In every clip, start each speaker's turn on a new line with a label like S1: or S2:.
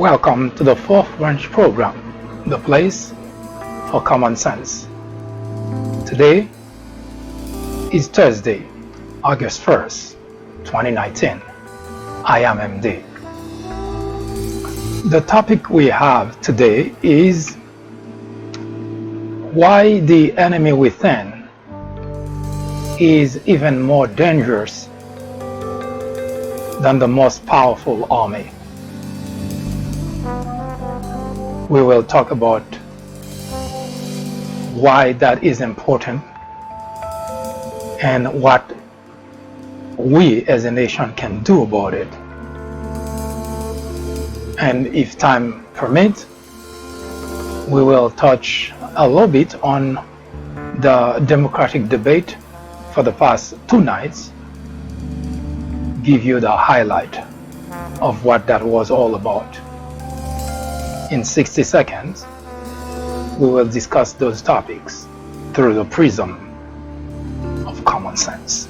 S1: Welcome to the Fourth Branch program, the place for common sense. Today is Thursday, August 1st, 2019. I am MD. The topic we have today is why the enemy within is even more dangerous than the most powerful army. We will talk about why that is important and what we as a nation can do about it. And if time permits, we will touch a little bit on the Democratic debate for the past two nights, give you the highlight of what that was all about. In 60 seconds, we will discuss those topics through the prism of common sense.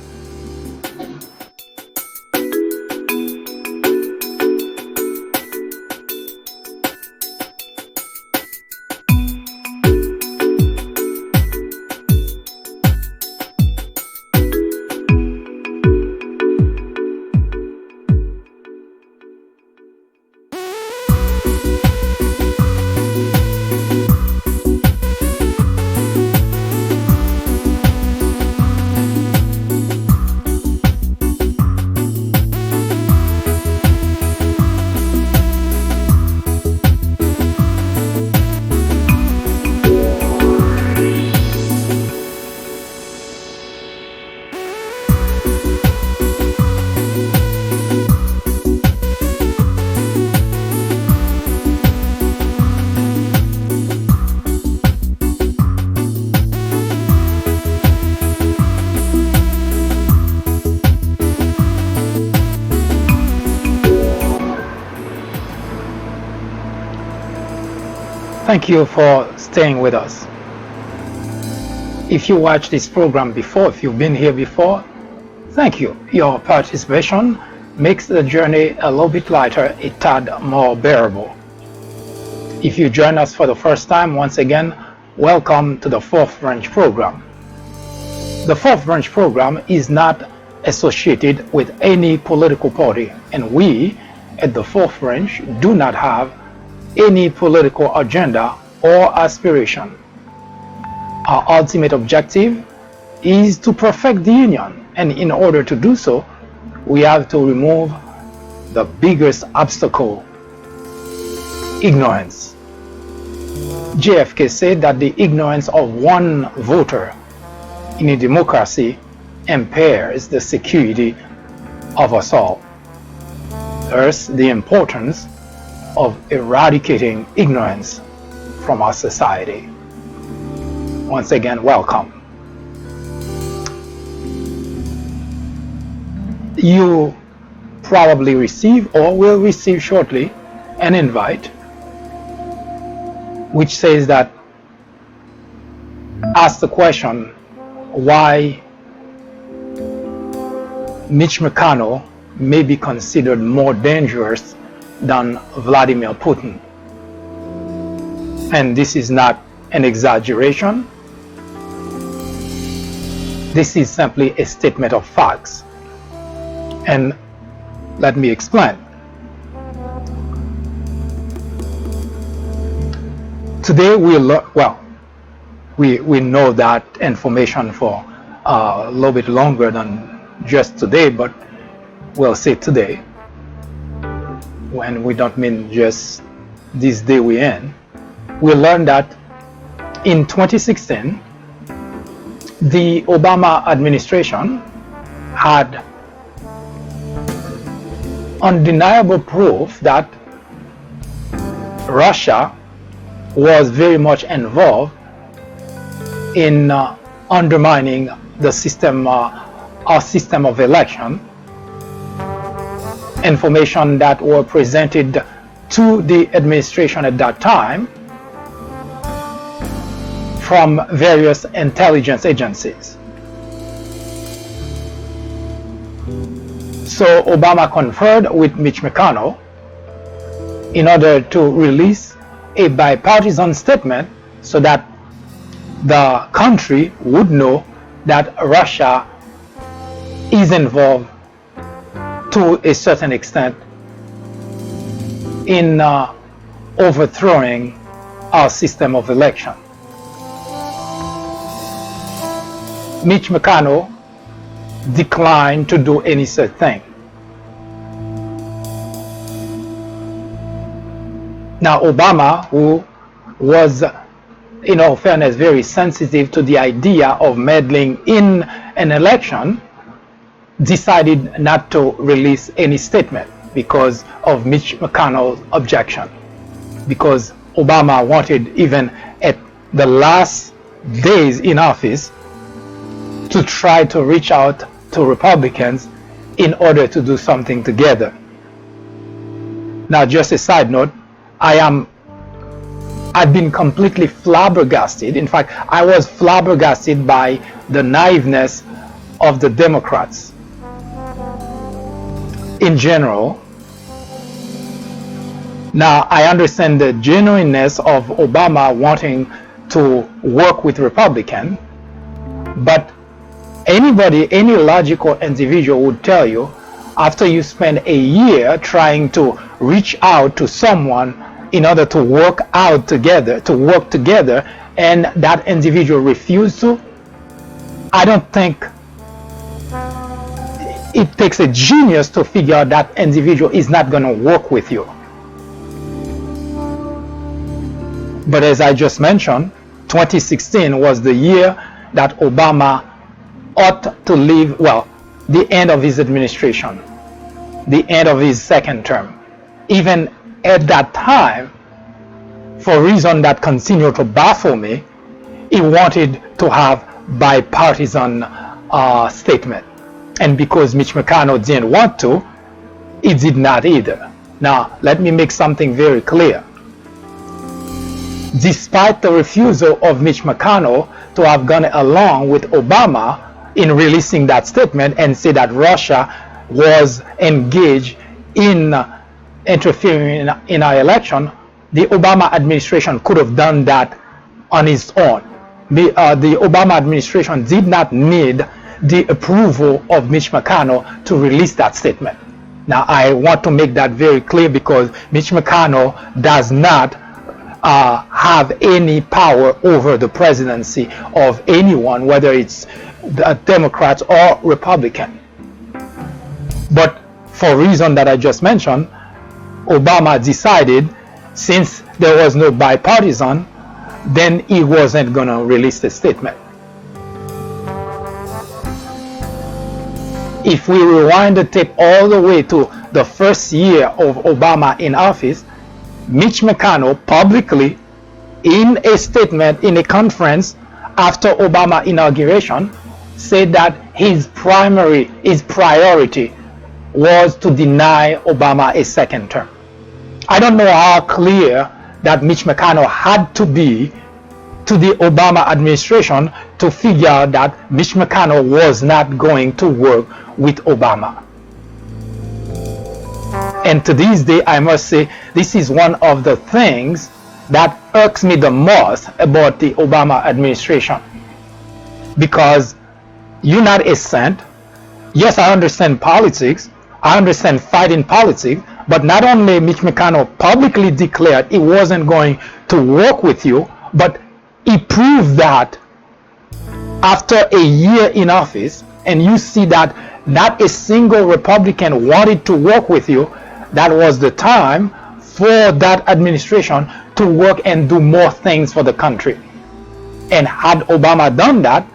S1: Thank you for staying with us. If you watched this program before, if you've been here before, thank you. Your participation makes the journey a little bit lighter, a tad more bearable. If you join us for the first time, once again, welcome to the Fourth Branch program. The Fourth Branch program is not associated with any political party, and we at the Fourth Branch do not have any political agenda or aspiration. Our ultimate objective is to perfect the union, and in order to do so, we have to remove the biggest obstacle: ignorance. JFK said that the ignorance of one voter in a democracy impairs the security of us all. Thus, the importance of eradicating ignorance from our society. Once again, welcome. You probably receive or will receive shortly an invite which says that ask the question why Mitch McConnell may be considered more dangerous than Vladimir Putin. And this is not an exaggeration. This is simply a statement of facts. And let me explain. Today we know that information for a little bit longer than just today, but we'll say today, when we don't mean just this day we're in. We learned that in 2016, the Obama administration had undeniable proof that Russia was very much involved in undermining the system, our system of election. Information that were presented to the administration at that time from various intelligence agencies. So Obama conferred with Mitch McConnell in order to release a bipartisan statement so that the country would know that Russia is involved to a certain extent in overthrowing our system of election. Mitch McConnell declined to do any such thing. Now, Obama, who was, in all fairness, very sensitive to the idea of meddling in an election, decided not to release any statement because of Mitch McConnell's objection. Because Obama wanted, even at the last days in office, to try to reach out to Republicans in order to do something together. Now, just a side note, I've been completely flabbergasted. In fact, I was flabbergasted by the naiveness of the Democrats in general. Now, I understand the genuineness of Obama wanting to work with Republicans, but anybody, any logical individual would tell you, after you spend a year trying to reach out to someone in order to work together, and that individual refused to, I don't think it takes a genius to figure out that individual is not going to work with you. But as I just mentioned, 2016 was the year that Obama ought to leave, well, the end of his administration, the end of his second term. Even at that time, for reasons that continue to baffle me, he wanted to have bipartisan statement. And because Mitch McConnell didn't want to, he did not either. Now, let me make something very clear. Despite the refusal of Mitch McConnell to have gone along with Obama in releasing that statement and say that Russia was engaged in interfering in our election, the Obama administration could have done that on its own. The Obama administration did not need the approval of Mitch McConnell to release that statement. Now, I want to make that very clear because Mitch McConnell does not have any power over the presidency of anyone, whether it's the Democrats or Republican. But for reason that I just mentioned, Obama decided, since there was no bipartisan, then he wasn't going to release the statement. If we rewind the tape all the way to the first year of Obama in office, Mitch McConnell publicly, in a statement, in a conference after Obama inauguration, said that his priority was to deny Obama a second term. I don't know how clear that Mitch McConnell had to be to the Obama administration to figure out that Mitch McConnell was not going to work with Obama. And to this day, I must say, this is one of the things that irks me the most about the Obama administration. Because you're not a saint. Yes, I understand politics. I understand fighting politics. But not only Mitch McConnell publicly declared he wasn't going to work with you, but he proved that after a year in office, and you see that not a single Republican wanted to work with you. That was the time for that administration to work and do more things for the country. And had Obama done that,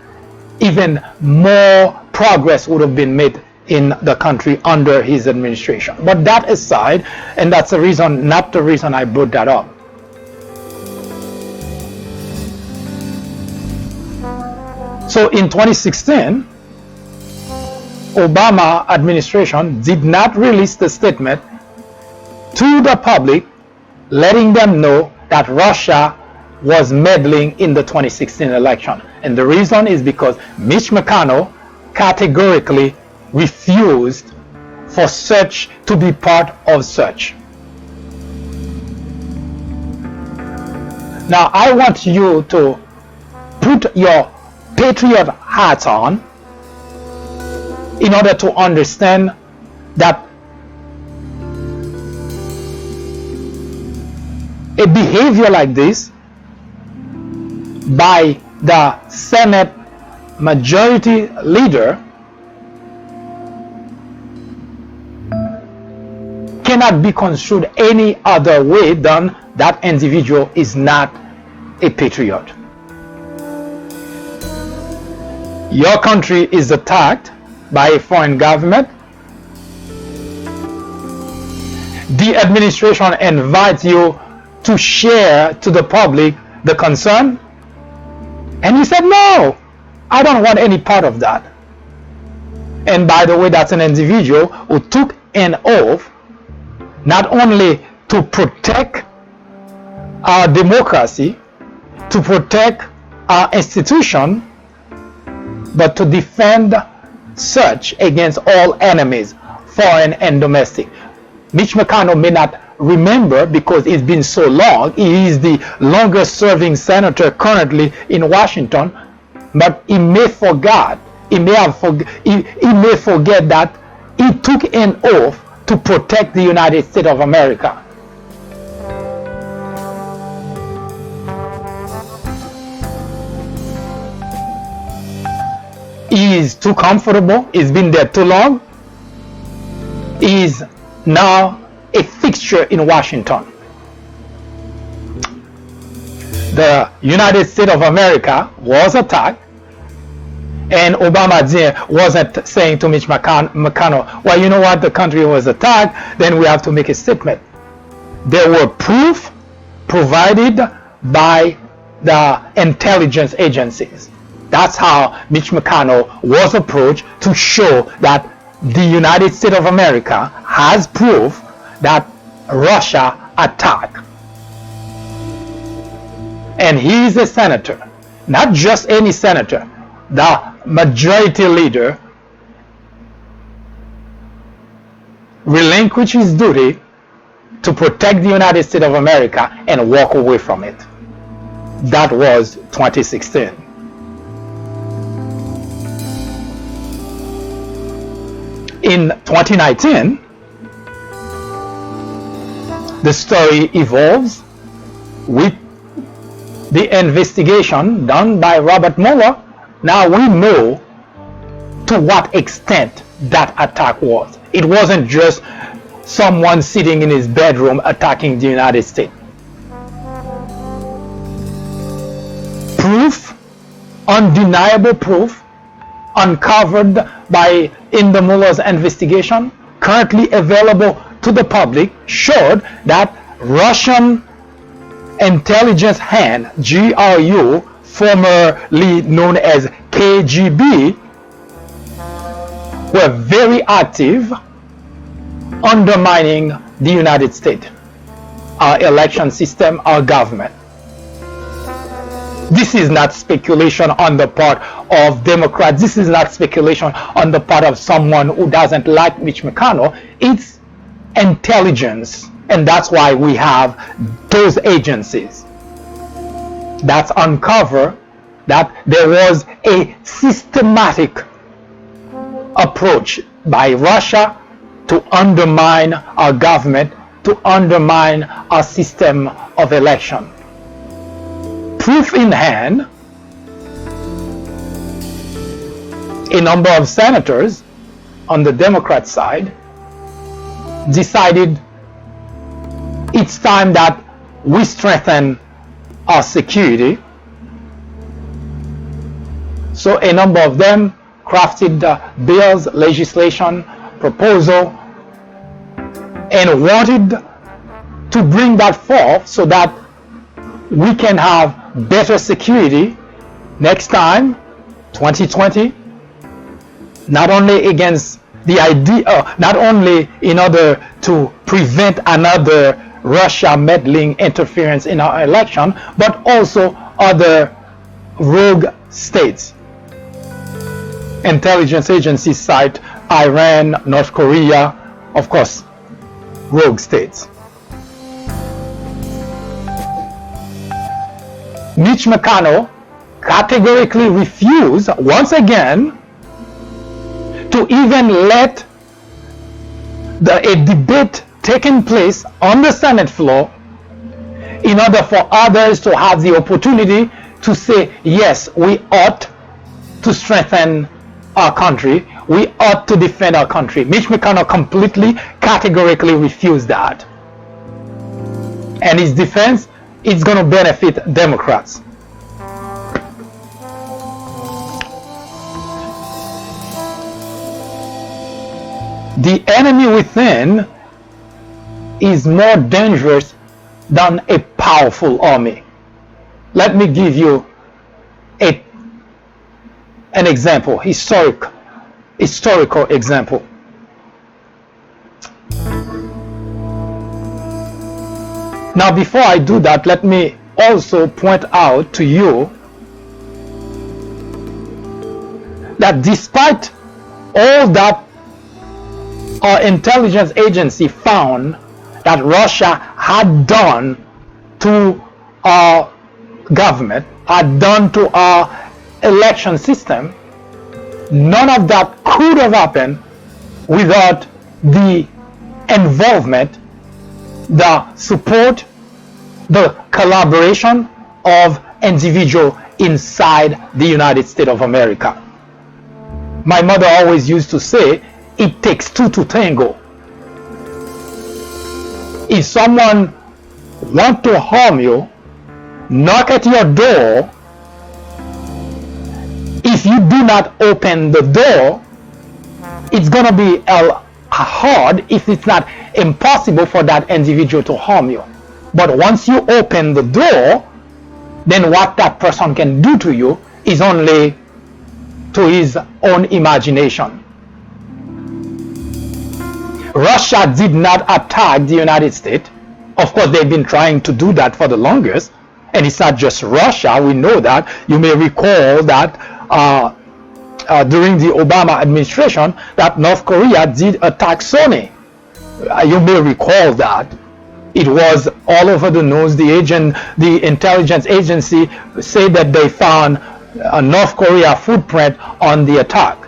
S1: even more progress would have been made in the country under his administration. But that aside, and that's the reason, not the reason I brought that up. So in 2016, Obama administration did not release the statement to the public, letting them know that Russia was meddling in the 2016 election. And the reason is because Mitch McConnell categorically refused for such to be part of such. Now I want you to put your patriot hats on in order to understand that a behavior like this by the Senate majority leader cannot be construed any other way than that individual is not a patriot. Your country is attacked by a foreign government. The administration invites you to share to the public the concern, and you said, no, I don't want any part of that. And by the way, that's an individual who took an oath not only to protect our democracy, to protect our institution, but to defend such against all enemies, foreign and domestic. Mitch McConnell may not remember because it's been so long. He is the longest serving senator currently in Washington, but he may forget. He may forget that he took an oath to protect the United States of America. He is too comfortable. He's been there too long. He is now a fixture in Washington. The United States of America was attacked, and Obama wasn't saying to Mitch McConnell, well, you know what, the country was attacked, then we have to make a statement. There were proof provided by the intelligence agencies. That's how Mitch McConnell was approached, to show that the United States of America has proof that Russia attacked. And he is a senator, not just any senator, the majority leader relinquished his duty to protect the United States of America and walk away from it. That was 2016. In 2019, the story evolves with the investigation done by Robert Mueller. Now we know to what extent that attack was. It wasn't just someone sitting in his bedroom attacking the United States. Proof, undeniable proof, uncovered in the Mueller's investigation, currently available to the public, showed that Russian intelligence hand, GRU, formerly known as KGB, were very active undermining the United States, our election system, our government. This is not speculation on the part of Democrats. This is not speculation on the part of someone who doesn't like Mitch McConnell. It's intelligence, and that's why we have those agencies that uncover that there was a systematic approach by Russia to undermine our government, to undermine our system of election. Proof in hand, a number of senators on the Democrat side decided it's time that we strengthen our security. So a number of them crafted bills, legislation, proposal, and wanted to bring that forth so that we can have better security next time, 2020, not only against the idea, not only in order to prevent another Russia meddling interference in our election, but also other rogue states. Intelligence agencies cite Iran, North Korea, of course, rogue states. Mitch McConnell categorically refused once again to even let a debate taking place on the Senate floor in order for others to have the opportunity to say, yes, we ought to strengthen our country, we ought to defend our country. Mitch McConnell completely, categorically refused that. And his defense is going to benefit Democrats. The enemy within is more dangerous than a powerful army. Let me give you an example, historical example. Now, before I do that, let me also point out to you that despite all that our intelligence agency found that Russia had done to our government, had done to our election system, none of that could have happened without the involvement, the support, the collaboration of individuals inside the United States of America. My mother always used to say, it takes two to tango. If someone wants to harm you, knock at your door. If you do not open the door, it's going to be hard, if it's not impossible, for that individual to harm you. But once you open the door, then what that person can do to you is only to his own imagination. Russia did not attack the United States. Of course, they've been trying to do that for the longest. And it's not just Russia, we know that. You may recall that during the Obama administration, that North Korea did attack Sony. You may recall that. It was all over the news. The intelligence agency said that they found a North Korea footprint on the attack.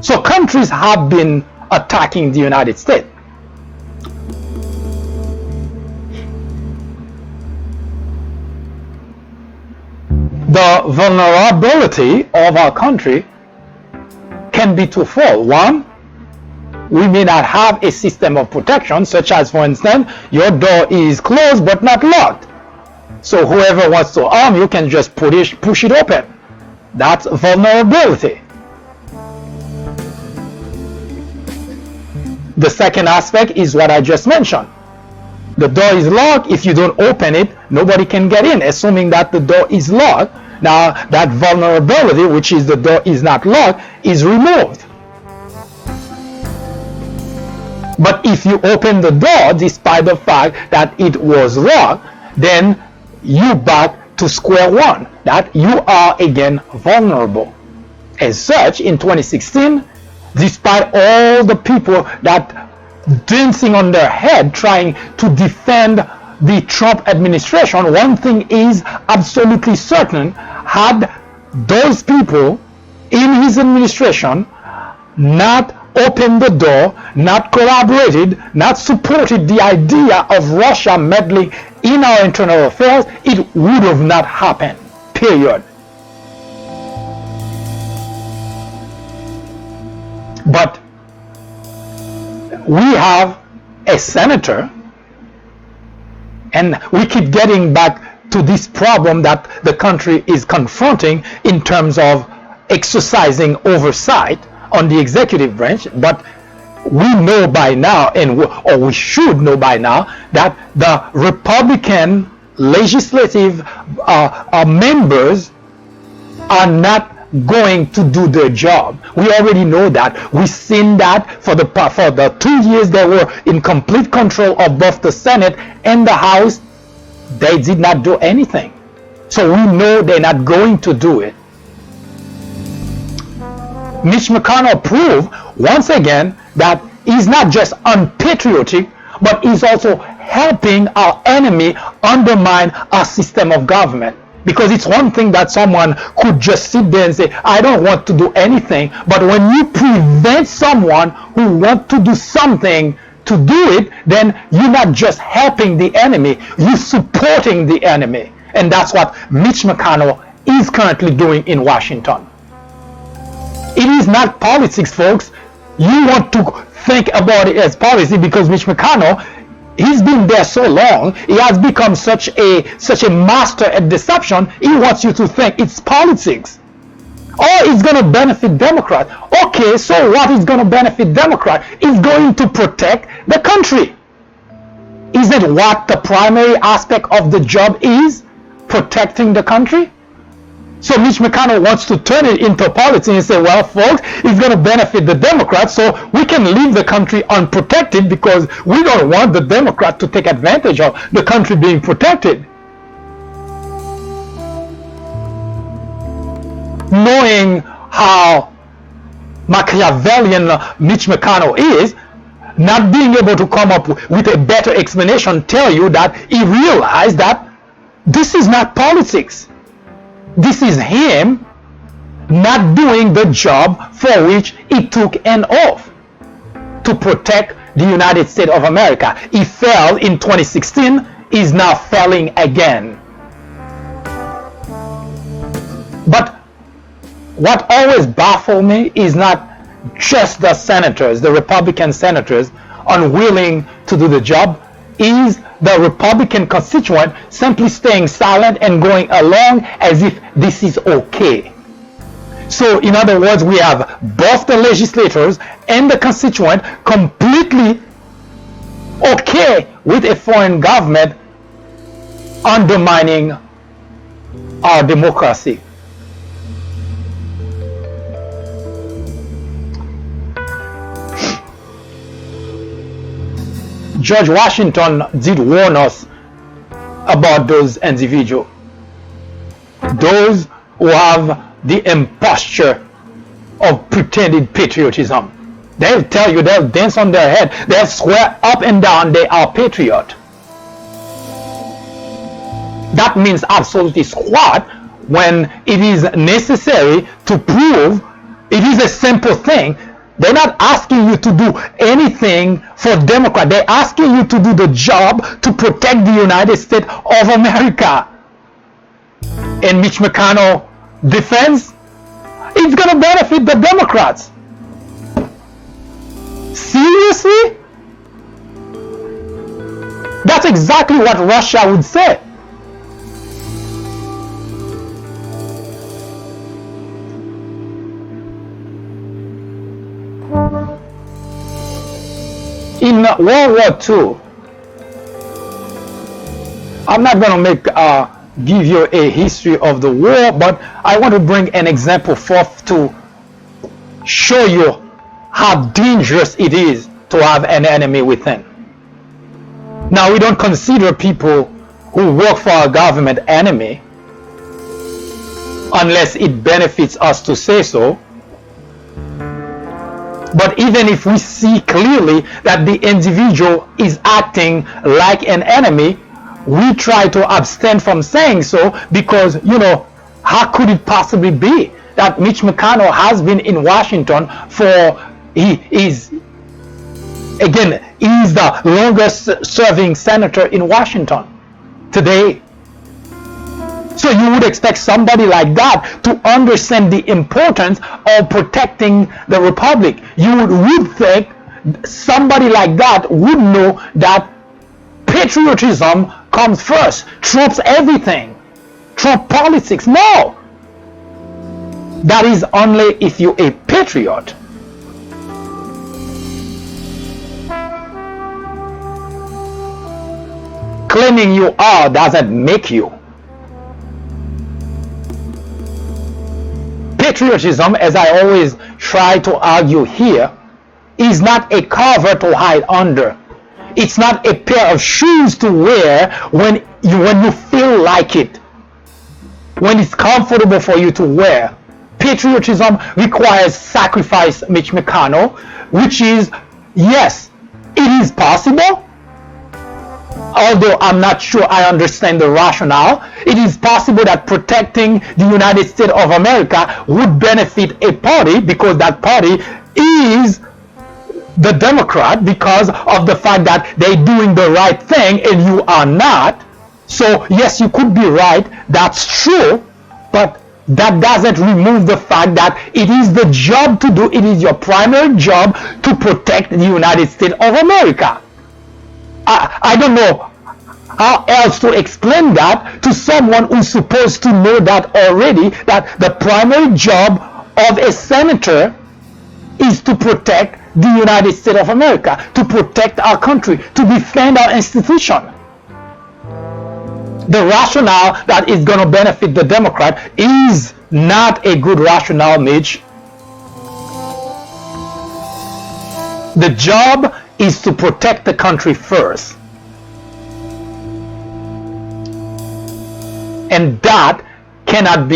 S1: So countries have been attacking the United States. The vulnerability of our country can be twofold. One, we may not have a system of protection, such as, for instance, your door is closed but not locked. So whoever wants to harm you can just push it open. That's vulnerability. The second aspect is what I just mentioned. The door is locked. If you don't open it, nobody can get in, assuming that the door is locked. Now, that vulnerability, which is the door is not locked, is removed. But if you open the door, despite the fact that it was locked, then you back to square one, that you are again vulnerable. As such, in 2016, despite all the people that dancing on their head trying to defend the Trump administration, one thing is absolutely certain: had those people in his administration not opened the door, not collaborated, not supported the idea of Russia meddling in our internal affairs, it would have not happened, period. But we have a senator, and we keep getting back to this problem that the country is confronting in terms of exercising oversight on the executive branch. But we know by now, or we should know by now, that the Republican legislative members are not going to do their job. We already know that. We've seen that for the 2 years they were in complete control of both the Senate and the House. They did not do anything. So we know they're not going to do it. Mitch McConnell proved once again that he's not just unpatriotic, but he's also helping our enemy undermine our system of government. Because it's one thing that someone could just sit there and say, I don't want to do anything. But when you prevent someone who wants to do something to do it, then you're not just helping the enemy, you're supporting the enemy. And that's what Mitch McConnell is currently doing in Washington. It is not politics, folks. You want to think about it as policy because Mitch McConnell, he's been there so long, he has become such a master at deception. He wants you to think it's politics. Or it's going to benefit Democrats. Okay, so what is going to benefit Democrats? It's going to protect the country. Isn't what the primary aspect of the job is? Protecting the country? So Mitch McConnell wants to turn it into politics and say, well, folks, it's going to benefit the Democrats, so we can leave the country unprotected because we don't want the Democrats to take advantage of the country being protected. Knowing how Machiavellian Mitch McConnell is, not being able to come up with a better explanation tell you that he realized that this is not politics. This is him not doing the job for which he took an oath to protect the United States of America. He failed in 2016, is now failing again. But what always baffles me is not just the senators, the Republican senators, unwilling to do the job, is the Republican constituent simply staying silent and going along as if this is okay. So in other words, we have both the legislators and the constituent completely okay with a foreign government undermining our democracy. George Washington did warn us about those individuals, those who have the imposture of pretended patriotism. They'll tell you, they'll dance on their head, they'll swear up and down they are patriot. That means absolutely squat when it is necessary to prove it is a simple thing. They're not asking you to do anything for Democrats. They're asking you to do the job to protect the United States of America. And Mitch McConnell defense, it's going to benefit the Democrats. Seriously? That's exactly what Russia would say. In World War II, I'm not going to give you a history of the war, but I want to bring an example forth to show you how dangerous it is to have an enemy within. Now, we don't consider people who work for our government enemy unless it benefits us to say so. But even if we see clearly that the individual is acting like an enemy, we try to abstain from saying so because, how could it possibly be that Mitch McConnell has been in Washington he is the longest serving senator in Washington today. So you would expect somebody like that to understand the importance of protecting the republic. You would think somebody like that would know that patriotism comes first, trumps everything, trump politics. No, that is only if you're a patriot. Claiming you are doesn't make you. Patriotism, as I always try to argue here, is not a cover to hide under. It's not a pair of shoes to wear when you feel like it, when it's comfortable for you to wear. Patriotism requires sacrifice, Mitch McConnell, which is, yes, it is possible. although I'm not sure I understand the rationale, it is possible that protecting the United States of America would benefit a party because that party is the Democrat, because of the fact that they're doing the right thing and you are not. So yes, you could be right, that's true, but that doesn't remove the fact that it is the job to do, it is your primary job to protect the United States of America. I don't know how else to explain that to someone who's supposed to know that already, that the primary job of a senator is to protect the United States of America, to protect our country, to defend our institution. The rationale that is going to benefit the Democrat is not a good rationale, Mitch. The job is to protect the country first. And that cannot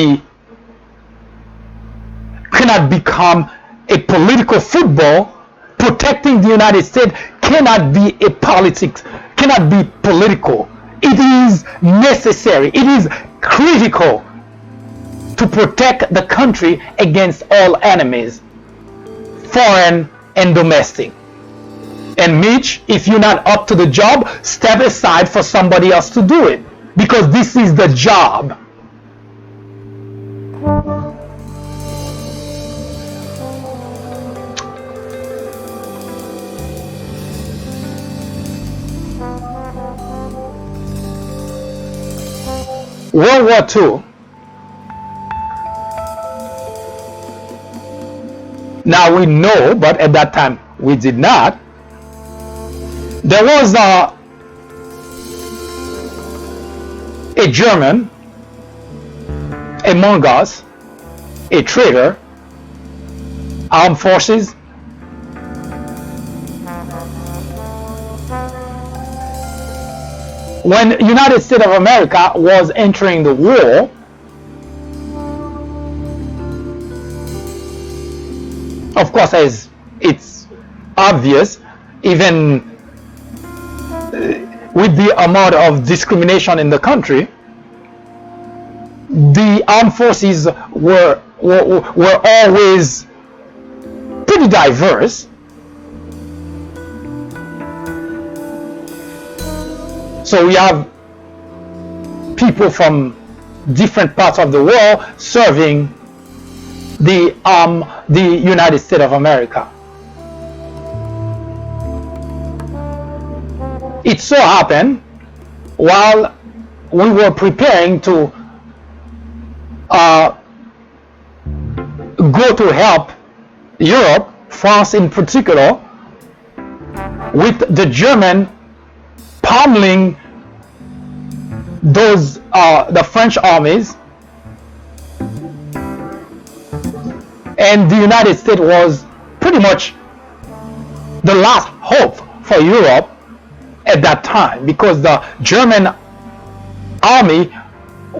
S1: become a political football. Protecting the United States cannot be a politics, cannot be political. It is necessary, it is critical to protect the country against all enemies, foreign and domestic. And Mitch, if you're not up to the job, step aside for somebody else to do it, because this is the job. World War II. Now we know, but at that time we did not. There was a German among us, a traitor, armed forces, when United States of America was entering the war, of course, as it's obvious, even with the amount of discrimination in the country, the armed forces were always pretty diverse. So we have people from different parts of the world serving the United States of America. It so happened, while we were preparing to go to help Europe, France in particular, with the German pummeling the French armies, and the United States was pretty much the last hope for Europe at that time, because the German army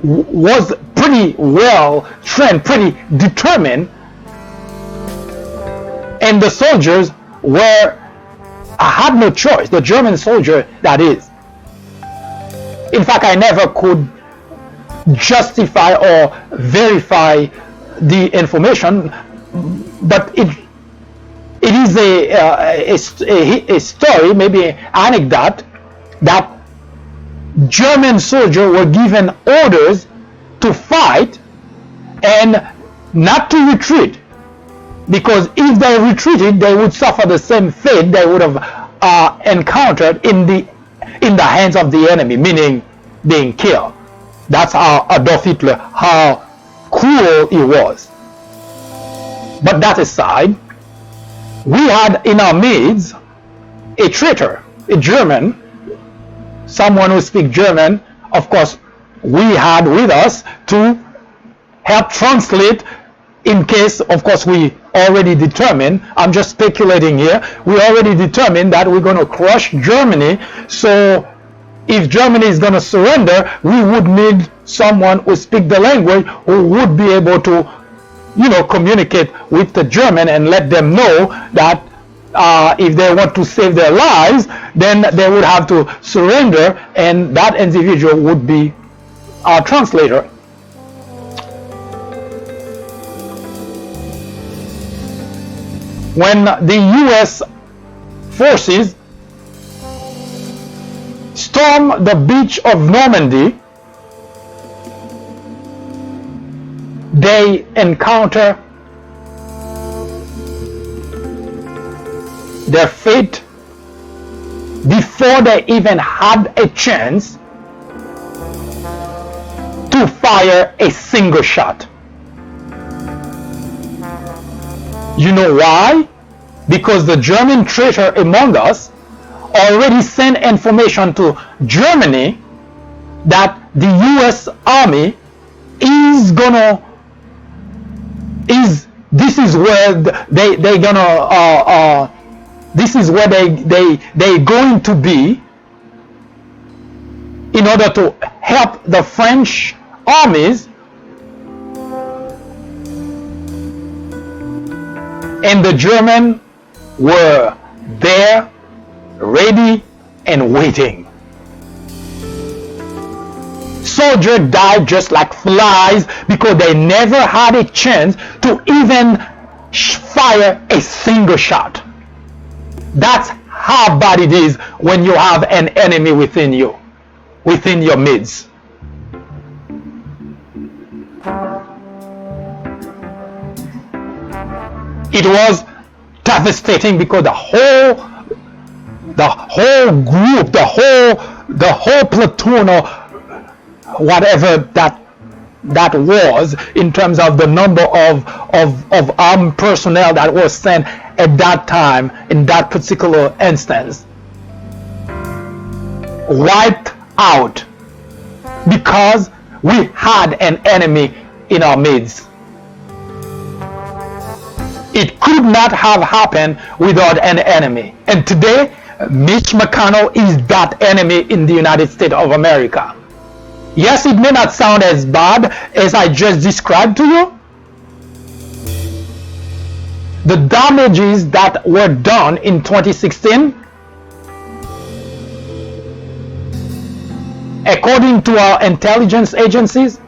S1: was pretty well trained, pretty determined, and the soldiers had no choice, the German soldier, that is. In fact, I never could justify or verify the information, but it is a story, maybe an anecdote, that German soldiers were given orders to fight and not to retreat, because if they retreated, they would suffer the same fate they would have encountered in the hands of the enemy, meaning being killed. That's how Adolf Hitler, how cruel he was. But that aside, we had in our midst a traitor, a German, someone who speaks German. Of course, we had with us to help translate, in case, of course, we already determined, I'm just speculating here, we already determined that we're going to crush Germany. So if Germany is going to surrender, we would need someone who speaks the language, who would be able to, communicate with the German and let them know that if they want to save their lives, then they would have to surrender, and that individual would be our translator. When the U.S. forces storm the beach of Normandy, they encounter their fate before they even had a chance to fire a single shot. You know why? Because the German traitor among us already sent information to Germany that the US Army is gonna this is where they're gonna this is where they're going to be in order to help the French armies, and the German were there, ready and waiting. Soldiers died just like flies because they never had a chance to even fire a single shot. That's how bad it is when you have an enemy within you, within your midst. It was devastating because the whole group, the whole platoon, or whatever that was, in terms of the number of armed personnel that was sent at that time in that particular instance, wiped out because we had an enemy in our midst. It could not have happened without an enemy. And today, Mitch McConnell is that enemy in the United States of America. Yes, it may not sound as bad as I just described to you. The damages that were done in 2016, according to our intelligence agencies,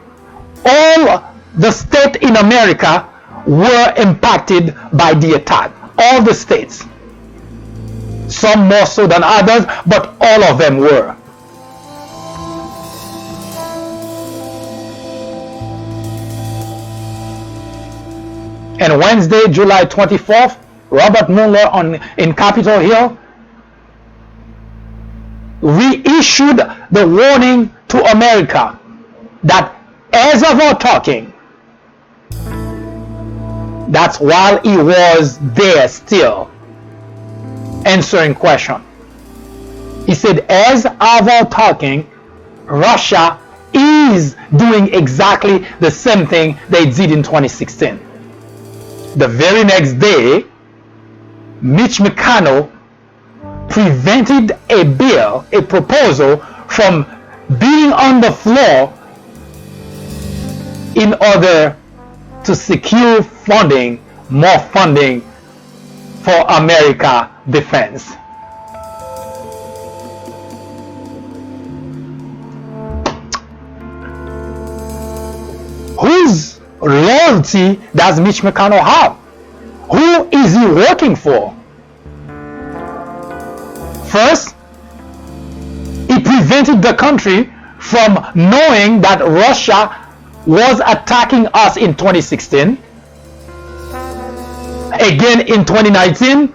S1: all the states in America were impacted by the attack. All the states. Some more so than others, but all of them were. And Wednesday, July 24th, Robert Mueller in Capitol Hill reissued the warning to America that as of our talking, that's while he was there still answering question. He said, as of our talking, Russia is doing exactly the same thing they did in 2016. The very next day, Mitch McConnell prevented a bill, a proposal, from being on the floor in order to secure funding, more funding for America defense. Whose loyalty does Mitch McConnell have? Who is he working for? First, he prevented the country from knowing that Russia was attacking us in 2016. Again in 2019,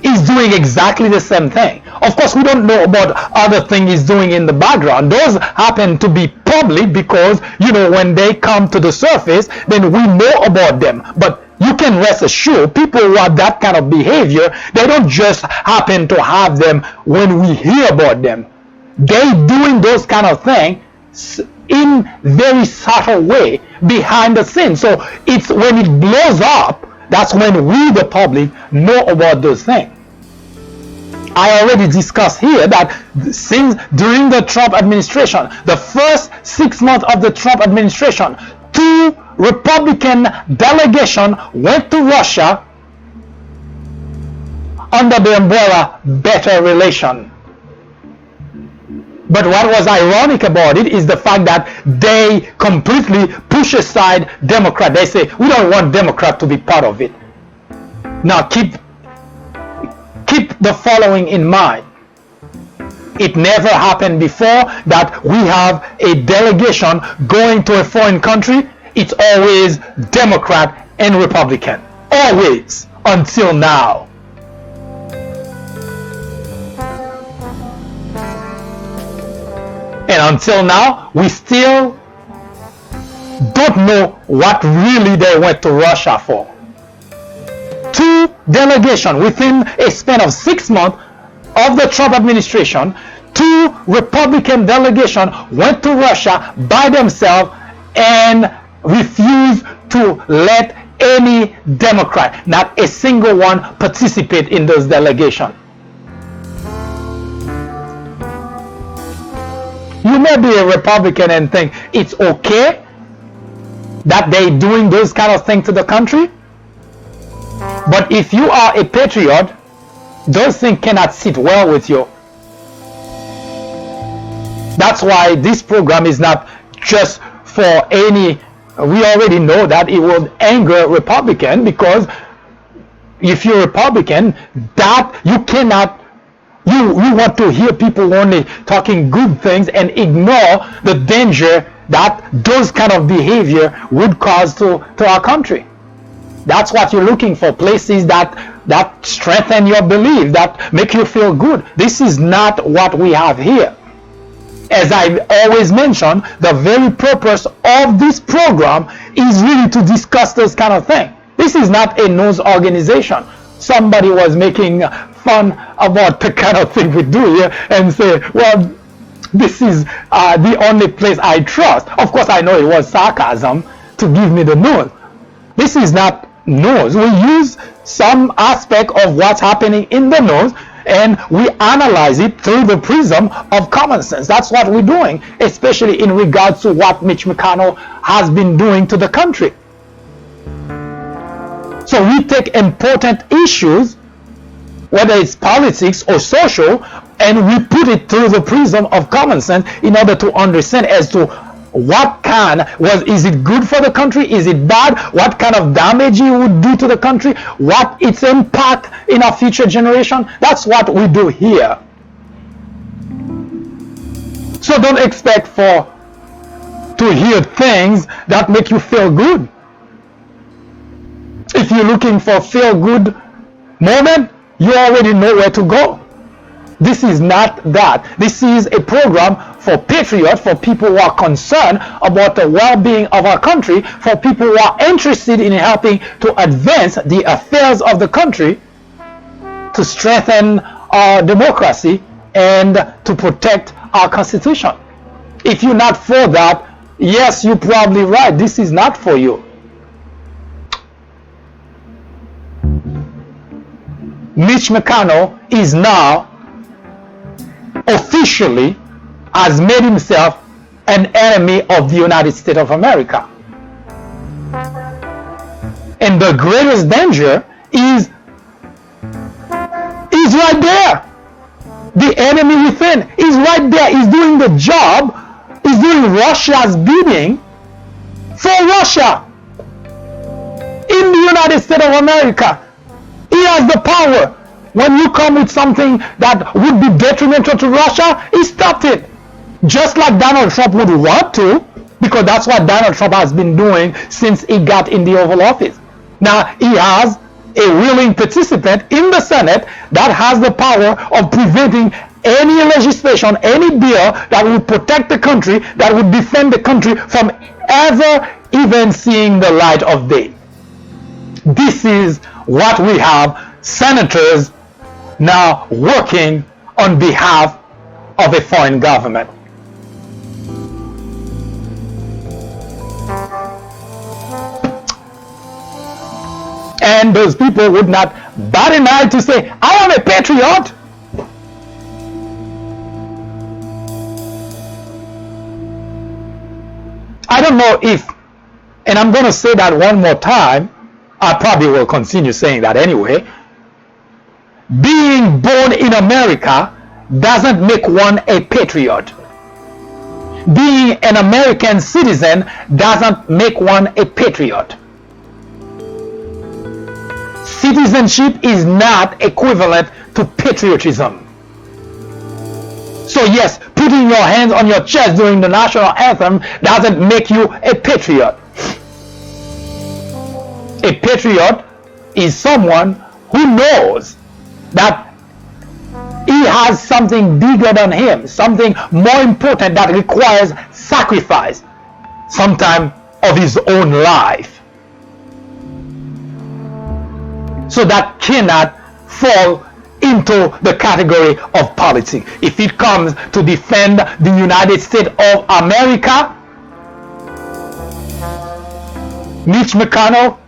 S1: he's doing exactly the same thing. Of course, we don't know about other things he's doing in the background. Those happen to be public because, when they come to the surface, then we know about them. But you can rest assured, people who have that kind of behavior, they don't just happen to have them when we hear about them. They're doing those kind of things in very subtle way behind the scenes. So it's when it blows up, that's when we, the public, know about those things. I already discussed here that since during the Trump administration, the first 6 months of the Trump administration, 2 Republican delegations went to Russia under the umbrella better relation. But what was ironic about it is the fact that they completely push aside Democrat. They say, we don't want Democrat to be part of it. Now keep the following in mind. It never happened before that we have a delegation going to a foreign country. It's always Democrat and Republican. Always, until now. And until now, we still don't know what really they went to Russia for. 2 delegations within a span of 6 months of the Trump administration, 2 Republican delegations went to Russia by themselves and refused to let any Democrat, not a single one, participate in those delegations. You may be a Republican and think it's okay that they're doing those kind of things to the country. But if you are a patriot, those things cannot sit well with you. That's why this program is not just for any. We already know that it will anger Republican, because if you're Republican, that you cannot. You want to hear people only talking good things and ignore the danger that those kind of behavior would cause to our country. That's what you're looking for, places that strengthen your belief, that make you feel good. This is not what we have here. As I always mention, the very purpose of this program is really to discuss those kind of things. This is not a news organization. Somebody was making fun about the kind of thing we do here and say, well, this is the only place I trust. Of course, I know it was sarcasm to give me the news. This is not news. We use some aspect of what's happening in the news and we analyze it through the prism of common sense. That's what we're doing, especially in regards to what Mitch McConnell has been doing to the country. So we take important issues, whether it's politics or social, and we put it through the prism of common sense in order to understand as to what is it good for the country, is it bad, what kind of damage it would do to the country, what its impact in our future generation. That's what we do here. So don't expect to hear things that make you feel good. If you're looking for a feel-good moment, you already know where to go. This is not that. This is a program for patriots, for people who are concerned about the well-being of our country, for people who are interested in helping to advance the affairs of the country, to strengthen our democracy, and to protect our Constitution. If you're not for that, yes, you're probably right. This is not for you. Mitch McConnell is now officially has made himself an enemy of the United States of America. And the greatest danger is right there. The enemy within is right there. He's doing the job. He's doing Russia's bidding for Russia in the United States of America. He has the power. When you come with something that would be detrimental to Russia, he stopped it. Just like Donald Trump would want to, because that's what Donald Trump has been doing since he got in the Oval Office. Now he has a willing participant in the Senate that has the power of preventing any legislation, any bill that would protect the country, that would defend the country from ever even seeing the light of day. This is what we have, senators now working on behalf of a foreign government. And those people would not bat an eye to say, I am a patriot. I don't know if, and I'm going to say that one more time, I probably will continue saying that anyway. being born in America doesn't make one a patriot. Being an American citizen doesn't make one a patriot. Citizenship is not equivalent to patriotism. So yes, putting your hands on your chest during the national anthem doesn't make you a patriot. A patriot is someone who knows that he has something bigger than him, something more important that requires sacrifice, sometimes of his own life. So that cannot fall into the category of politics. If it comes to defend the United States of America, Mitch McConnell,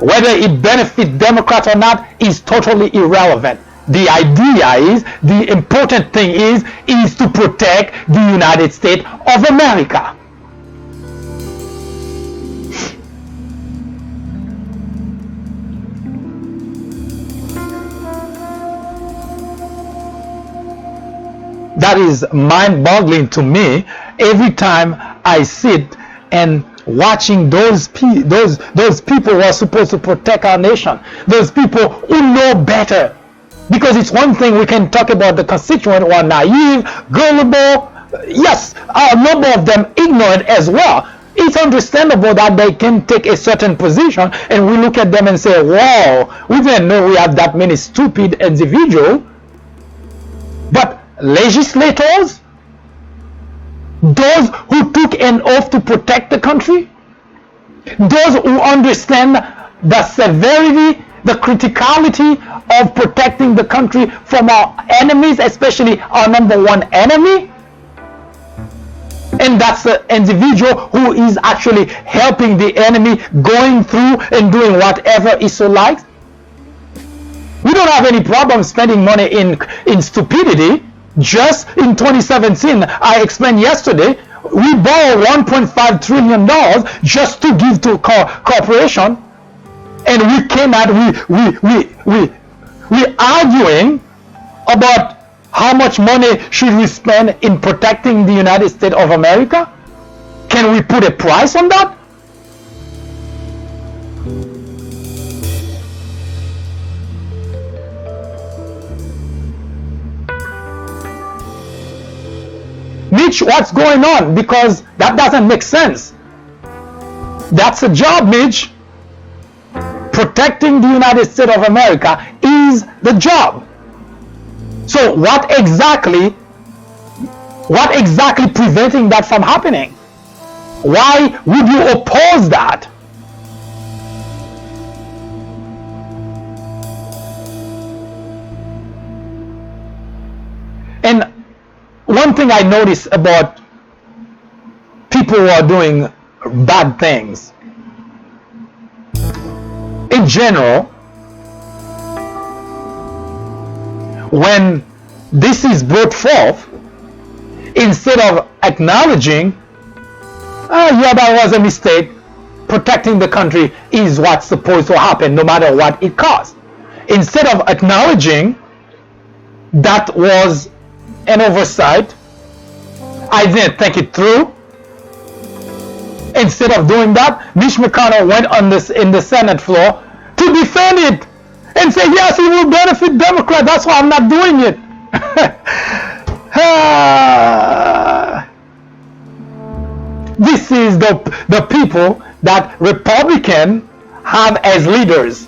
S1: whether it benefits Democrats or not, is totally irrelevant. The idea is, the important thing is to protect the United States of America. That is mind-boggling to me every time I sit and watching those people who are supposed to protect our nation, those people who know better. Because it's one thing we can talk about the constituents who are naive, gullible, yes, a number of them ignorant as well. It's understandable that they can take a certain position and we look at them and say, wow, we didn't know we have that many stupid individuals. But legislators, those who took an oath to protect the country, those who understand the severity, the criticality of protecting the country from our enemies, especially our number one enemy, and that's the individual who is actually helping the enemy, going through and doing whatever he so likes. We don't have any problem spending money in stupidity. Just in 2017, I explained yesterday, we borrowed $1.5 trillion just to give to corporation, and we cannot. We arguing about how much money should we spend in protecting the United States of America. Can we put a price on that? Mitch, what's going on? Because that doesn't make sense. That's a job, Mitch. Protecting the United States of America is the job. So what exactly preventing that from happening? Why would you oppose that? And one thing I notice about people who are doing bad things, in general, when this is brought forth, instead of acknowledging, yeah, that was a mistake, protecting the country is what's supposed to happen no matter what it costs. Instead of acknowledging that was an oversight, I didn't think it through. Instead of doing that, Mitch McConnell went on this in the Senate floor to defend it and say, yes, it will benefit Democrats. That's why I'm not doing it. This is the people that Republicans have as leaders.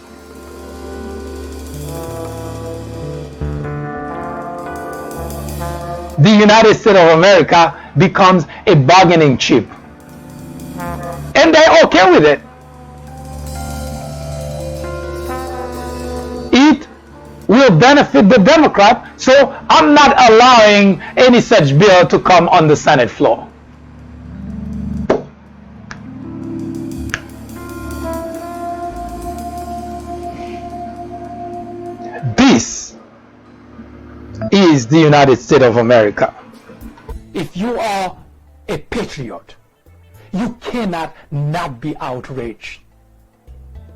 S1: The United States of America becomes a bargaining chip. And they're okay with it. It will benefit the Democrat, so I'm not allowing any such bill to come on the Senate floor. This is the United States of America. If you are a patriot, you cannot not be outraged.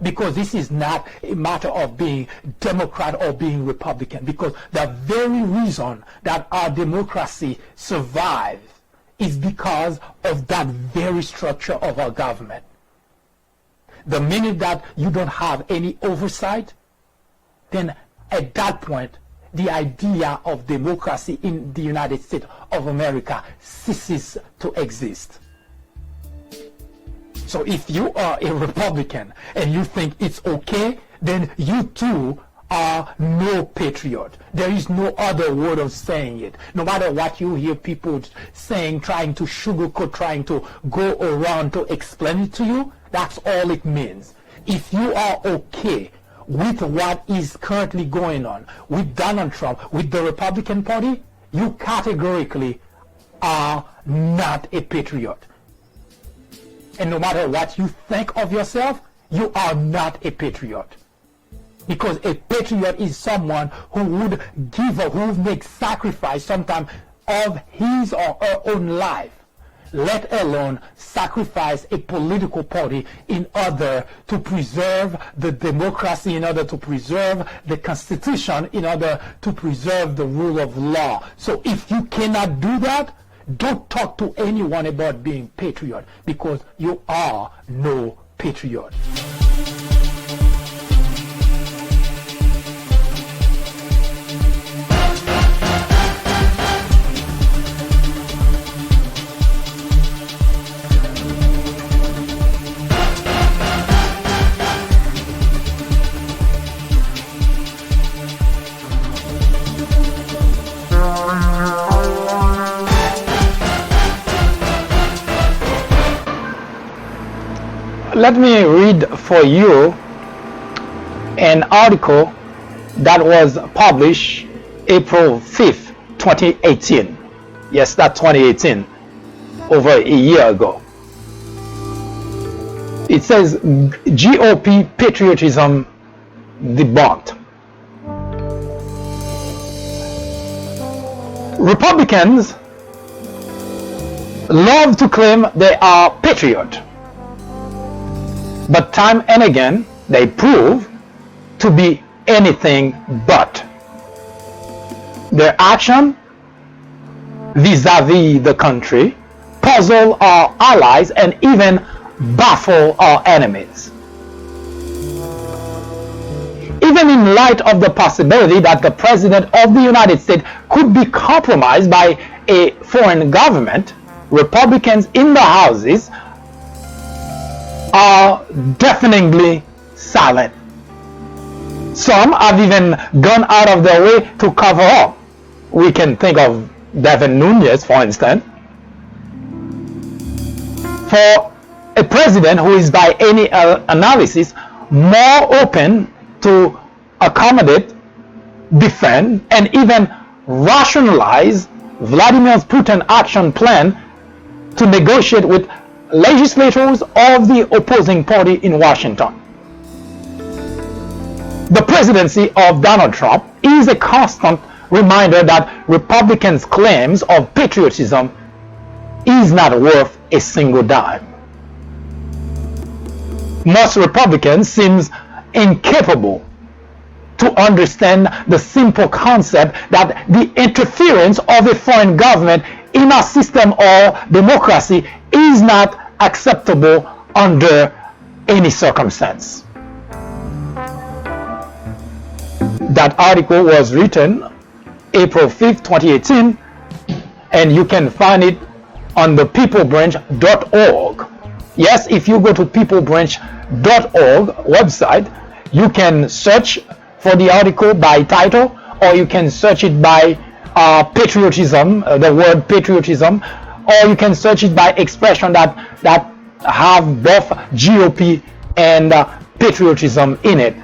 S1: because this is not a matter of being Democrat or being Republican, because the very reason that our democracy survives is because of that very structure of our government. The minute that you don't have any oversight, then at that point, the idea of democracy in the United States of America ceases to exist. So if you are a Republican and you think it's okay, then you too are no patriot. There is no other word of saying it. No matter what you hear people saying, trying to sugarcoat, trying to go around to explain it to you, that's all it means. If you are okay with what is currently going on with Donald Trump, with the Republican Party, you categorically are not a patriot. And no matter what you think of yourself, you are not a patriot. Because a patriot is someone who would give or who would make sacrifice sometimes of his or her own life, let alone sacrifice a political party in order to preserve the democracy, in order to preserve the Constitution, in order to preserve the rule of law. So if you cannot do that, don't talk to anyone about being patriot, because you are no patriot. Let me read for you an article that was published April 5th, 2018. Yes, that's 2018, over a year ago. It says GOP patriotism debunked. Republicans love to claim they are patriot, but time and again they prove to be anything but. Their action vis-a-vis the country puzzle our allies and even baffle our enemies. Even in light of the possibility that the President of the United States could be compromised by a foreign government, Republicans in the houses are deafeningly silent. Some have even gone out of their way to cover up. We can think of Devin Nunes, for instance. For a president who is by any analysis more open to accommodate, defend, and even rationalize Vladimir Putin's action plan to negotiate with legislators of the opposing party in Washington. The presidency of Donald Trump is a constant reminder that Republicans' claims of patriotism is not worth a single dime. Most Republicans seem incapable to understand the simple concept that the interference of a foreign government in a system or democracy is not acceptable under any circumstance. That article was written April 5th, 2018, and you can find it on the peoplebranch.org. Yes, if you go to peoplebranch.org website, you can search for the article by title, or you can search it by patriotism, the word patriotism, or you can search it by expression that have both GOP and patriotism in it.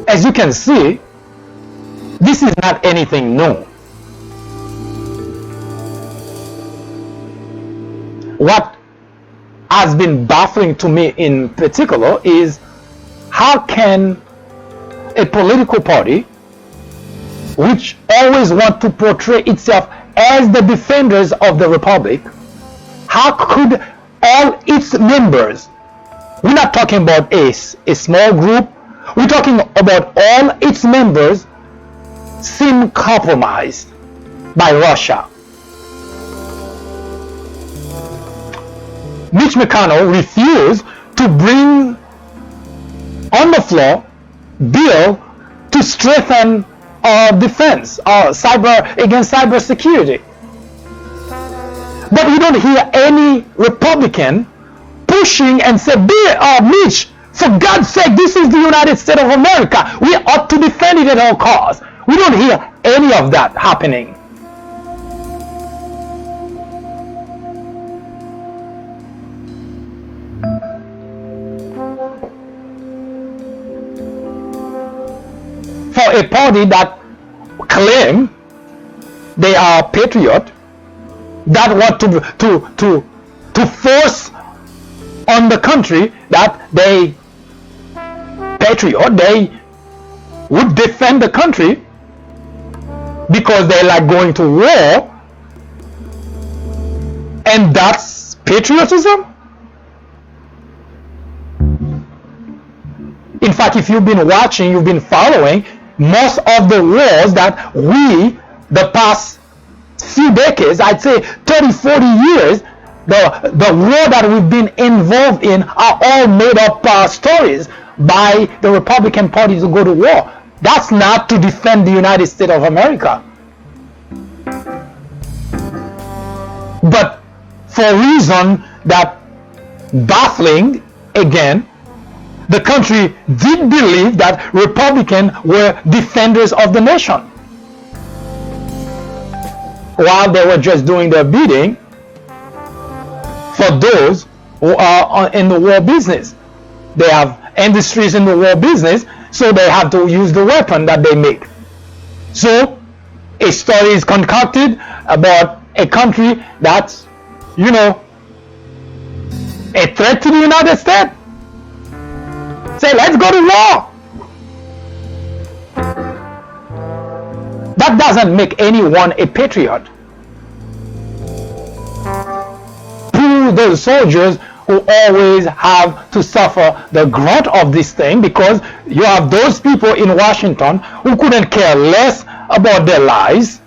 S1: As you can see, this is not anything new. What has been baffling to me in particular is how can a political party which always want to portray itself as the defenders of the republic, how could all its members, we're not talking about a small group, we're talking about all its members, seem compromised by Russia? Mitch McConnell refused to bring on the floor bill to strengthen our defense, our against cybersecurity. But we don't hear any Republican pushing and say, Mitch, for God's sake, this is the United States of America. We ought to defend it at all costs. We don't hear any of that happening. For a party that claim they are patriot, that want to force on the country that they patriot, they would defend the country because they like going to war, and that's patriotism? In fact, if you've been watching, you've been following, most of the wars that the past few decades, I'd say 30, 40 years, the war that we've been involved in are all made up stories by the Republican Party to go to war. That's not to defend the United States of America. But for a reason that baffling, again, the country did believe that Republicans were defenders of the nation, while they were just doing their bidding for those who are in the war business. They have industries in the war business, so they have to use the weapon that they make. So a story is concocted about a country that's, a threat to the United States. Say, let's go to war. That doesn't make anyone a patriot. Those soldiers who always have to suffer the grunt of this thing, because you have those people in Washington who couldn't care less about their lives,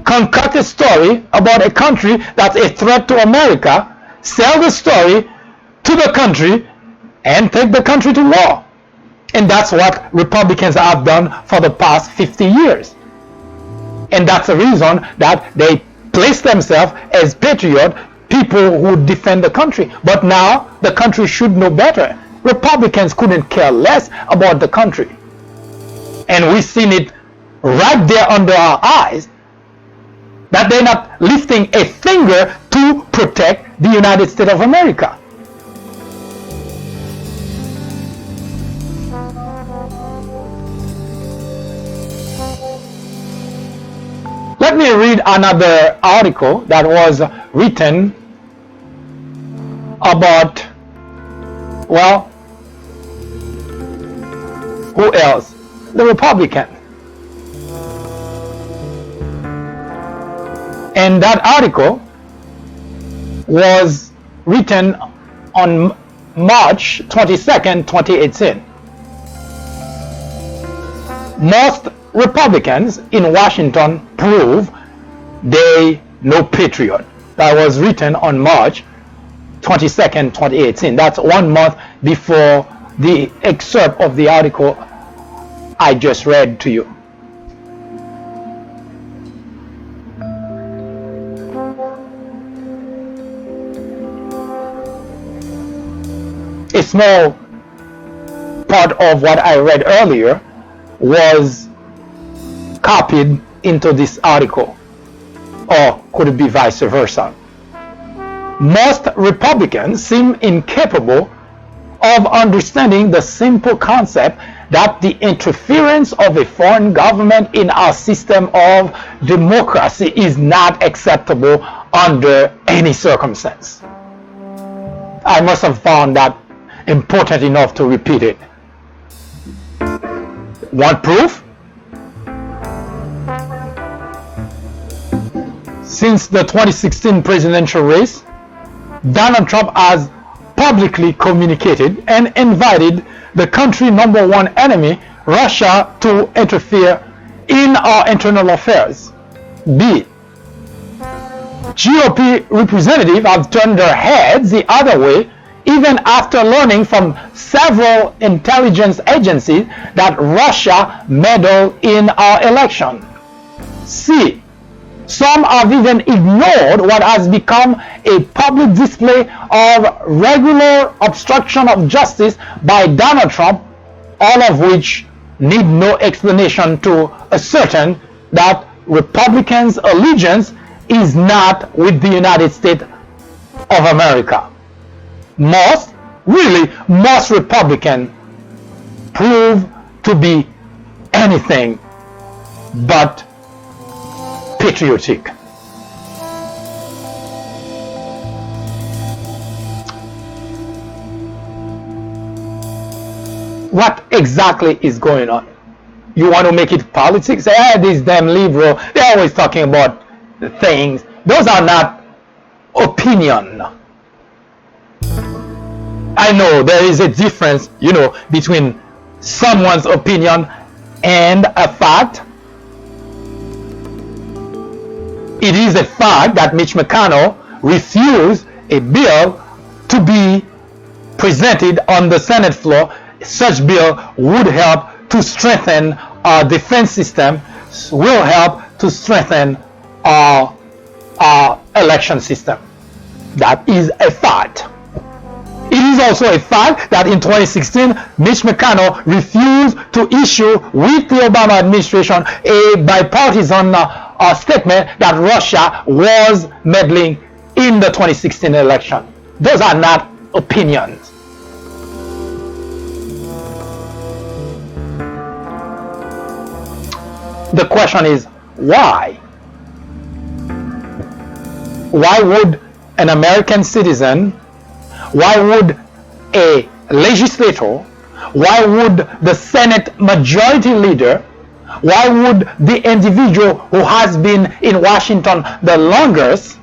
S1: concoct a story about a country that's a threat to America, sell the story to the country, and take the country to war. And that's what Republicans have done for the past 50 years. And that's the reason that they place themselves as patriot, people who defend the country. But now the country should know better. Republicans couldn't care less about the country. And we've seen it right there under our eyes, that they're not lifting a finger to protect the United States of America. Let me read another article that was written about, who else? The Republican. And that article was written on March 22nd, 2018. Most Republicans in Washington prove they no patriot. That was written on March 22nd, 2018. That's 1 month before the excerpt of the article I just read to you. A small part of what I read earlier was copied into this article, or could it be vice versa? Most Republicans seem incapable of understanding the simple concept that the interference of a foreign government in our system of democracy is not acceptable under any circumstance. I must have found that important enough to repeat it. Want proof? Since the 2016 presidential race, Donald Trump has publicly communicated and invited the country's number one enemy, Russia, to interfere in our internal affairs. B. GOP representatives have turned their heads the other way even after learning from several intelligence agencies that Russia meddled in our election. C. Some have even ignored what has become a public display of regular obstruction of justice by Donald Trump, all of which need no explanation to ascertain that Republicans' allegiance is not with the United States of America. Most Republicans prove to be anything but patriotic. What exactly is going on? You want to make it politics? These damn liberal, they're always talking about things. Those are not opinion. I know there is a difference, between someone's opinion and a fact. It is a fact that Mitch McConnell refused a bill to be presented on the Senate floor. Such bill would help to strengthen our defense system, will help to strengthen our election system. That is a fact. It is also a fact that in 2016, Mitch McConnell refused to issue with the Obama administration a bipartisan statement that Russia was meddling in the 2016 election. Those are not opinions. The question is, why? Why would an American citizen, why would a legislator, why would the Senate majority leader, why would the individual who has been in Washington the longest,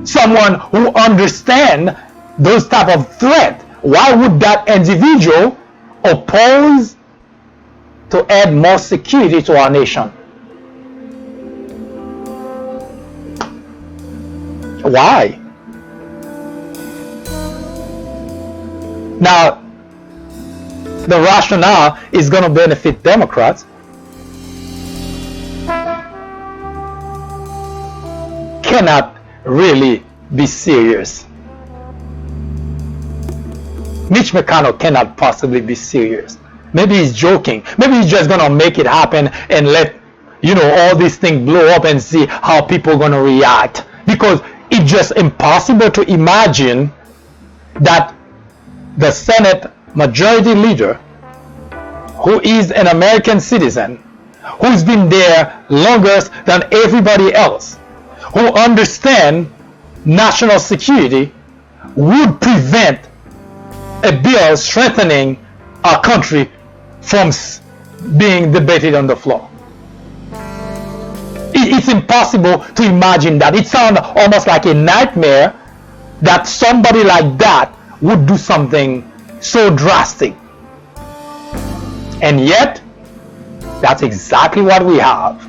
S1: someone who understands those type of threat, why would that individual oppose to add more security to our nation? Why? Now, the rationale is going to benefit Democrats. Cannot really be serious. Mitch McConnell cannot possibly be serious. Maybe he's joking. Maybe he's just going to make it happen and let, all these things blow up and see how people are going to react. Because it's just impossible to imagine that the Senate majority leader, who is an American citizen, who's been there longer than everybody else, who understands national security, would prevent a bill strengthening our country from being debated on the floor. It's impossible to imagine that. It sounds almost like a nightmare that somebody like that would do something so drastic. And yet, that's exactly what we have.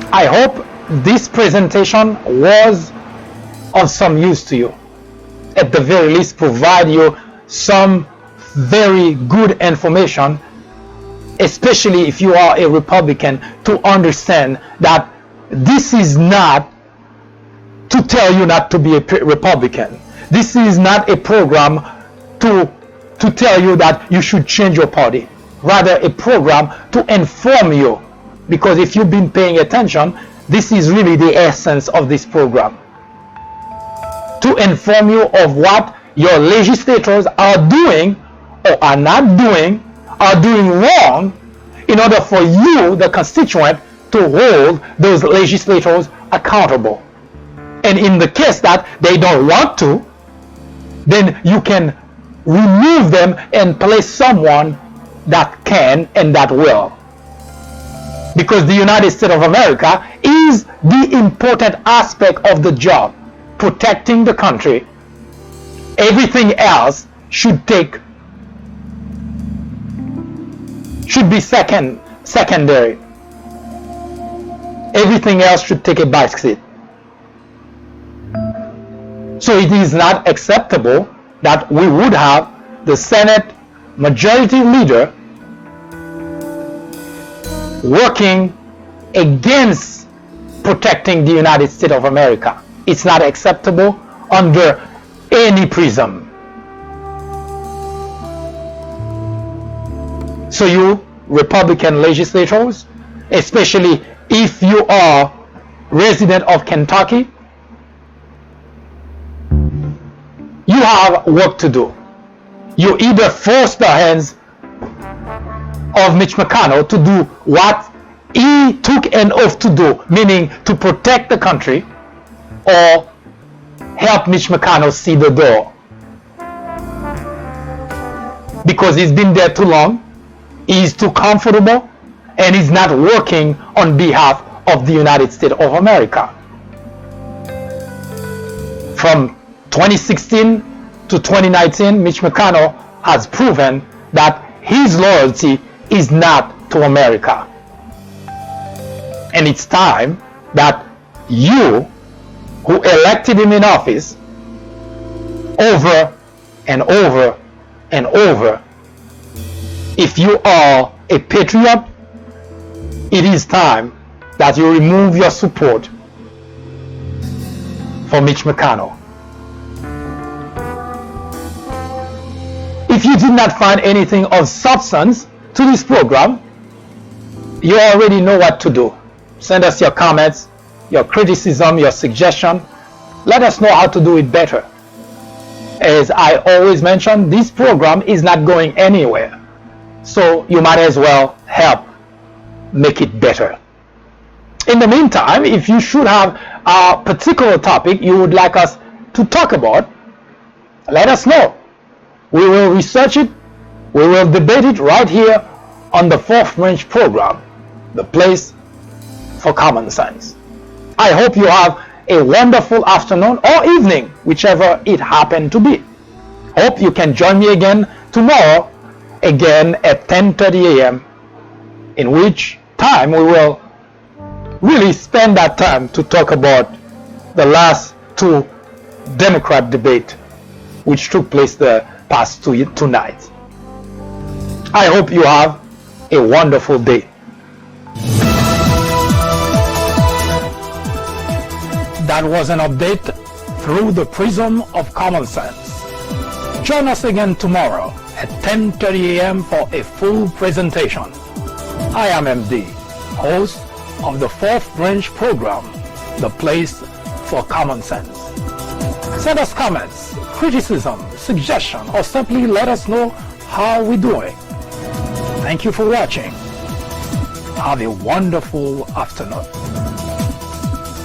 S1: I hope this presentation was of some use to you. At the very least, provide you some very good information especially if you are a Republican, to understand that this is not to tell you not to be a Republican. This is not a program to tell you that you should change your party. Rather, a program to inform you. Because if you've been paying attention, this is really the essence of this program. To inform you of what your legislators are doing or are not doing, are doing wrong, in order for you, the constituent, to hold those legislators accountable. And in the case that they don't want to, then you can remove them and place someone that can and that will. Because the United States of America is the important aspect of the job, protecting the country. Everything else should be secondary. Everything else should take a back seat. So it is not acceptable that we would have the Senate majority leader working against protecting the United States of America. It's not acceptable under any prism. So you Republican legislators, especially if you are resident of Kentucky, you have work to do. You either force the hands of Mitch McConnell to do what he took an oath to do, meaning to protect the country, or help Mitch McConnell see the door. Because he's been there too long, he's too comfortable, and he's not working on behalf of the United States of America. From 2016 to 2019, Mitch McConnell has proven that his loyalty is not to America. And it's time that you, who elected him in office, over and over and over, if you are a patriot, it is time that you remove your support for Mitch McConnell. If you did not find anything of substance to this program, you already know what to do. Send us your comments, your criticism, your suggestion. Let us know how to do it better. As I always mention, this program is not going anywhere. So you might as well help make it better. In the meantime, if you should have a particular topic you would like us to talk about, let us know. We will research it. We will debate it right here on the Fourth Branch program, the place for common sense. I hope you have a wonderful afternoon or evening, whichever it happened to be. Hope you can join me again tomorrow, again at 10:30 a.m., in which time we will really spend that time to talk about the last two Democrat debates which took place the past two nights. I hope you have a wonderful day. That was an update through the prism of common sense. Join us again tomorrow at 10:30 a.m. for a full presentation. I am MD, host of the Fourth Branch program, the place for common sense. Send us comments, criticism, suggestion, or simply let us know how we're doing. Thank you for watching. Have a wonderful afternoon.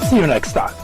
S1: See you next time.